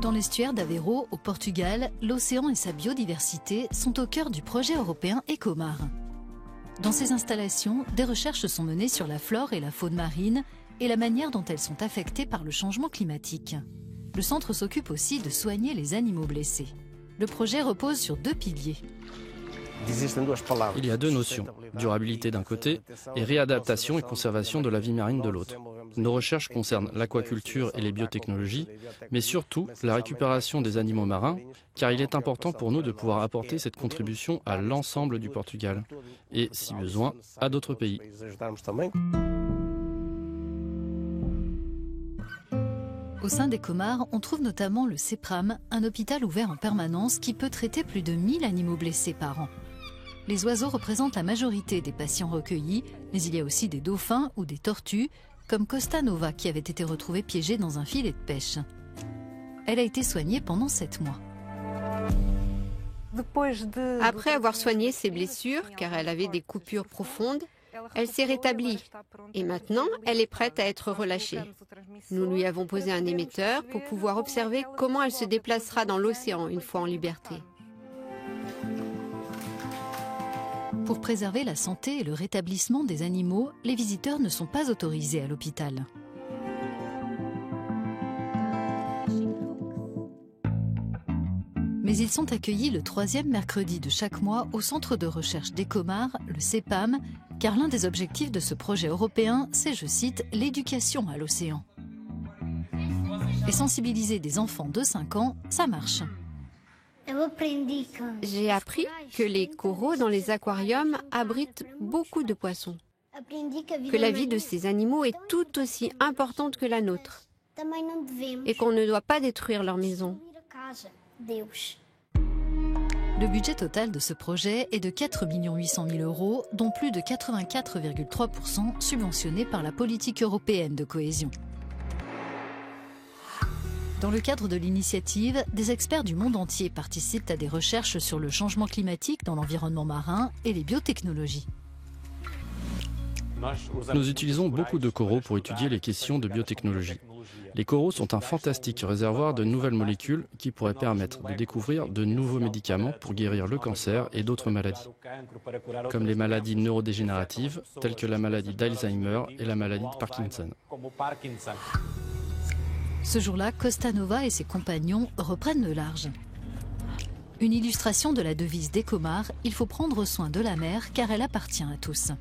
Dans l'estuaire d'Aveiro, au Portugal, l'océan et sa biodiversité sont au cœur du projet européen Ecomar. Dans ces installations, des recherches sont menées sur la flore et la faune marine et la manière dont elles sont affectées par le changement climatique. Le centre s'occupe aussi de soigner les animaux blessés. Le projet repose sur 2 piliers. Il y a 2 notions, durabilité d'un côté et réadaptation et conservation de la vie marine de l'autre. Nos recherches concernent l'aquaculture et les biotechnologies, mais surtout la récupération des animaux marins, car il est important pour nous de pouvoir apporter cette contribution à l'ensemble du Portugal et, si besoin, à d'autres pays. Au sein d'Ecomar, on trouve notamment le CEPRAM, un hôpital ouvert en permanence qui peut traiter plus de 1000 animaux blessés par an. Les oiseaux représentent la majorité des patients recueillis, mais il y a aussi des dauphins ou des tortues, comme Costa Nova qui avait été retrouvée piégée dans un filet de pêche. Elle a été soignée pendant 7 mois. Après avoir soigné ses blessures, car elle avait des coupures profondes, elle s'est rétablie et maintenant elle est prête à être relâchée. Nous lui avons posé un émetteur pour pouvoir observer comment elle se déplacera dans l'océan une fois en liberté. Pour préserver la santé et le rétablissement des animaux, les visiteurs ne sont pas autorisés à l'hôpital. Mais ils sont accueillis le 3e mercredi de chaque mois au centre de recherche d'Ecomar, le CEPAM, car l'un des objectifs de ce projet européen, c'est, je cite, l'éducation à l'océan. Et sensibiliser des enfants de 5 ans, ça marche. J'ai appris que les coraux dans les aquariums abritent beaucoup de poissons, que la vie de ces animaux est tout aussi importante que la nôtre et qu'on ne doit pas détruire leur maison. Le budget total de ce projet est de 4 800 000 €, dont plus de 84,3% subventionnés par la politique européenne de cohésion. Dans le cadre de l'initiative, des experts du monde entier participent à des recherches sur le changement climatique dans l'environnement marin et les biotechnologies. Nous utilisons beaucoup de coraux pour étudier les questions de biotechnologie. Les coraux sont un fantastique réservoir de nouvelles molécules qui pourraient permettre de découvrir de nouveaux médicaments pour guérir le cancer et d'autres maladies, comme les maladies neurodégénératives telles que la maladie d'Alzheimer et la maladie de Parkinson. Ce jour-là, Costa Nova et ses compagnons reprennent le large. Une illustration de la devise d'Ecomar, il faut prendre soin de la mer car elle appartient à tous.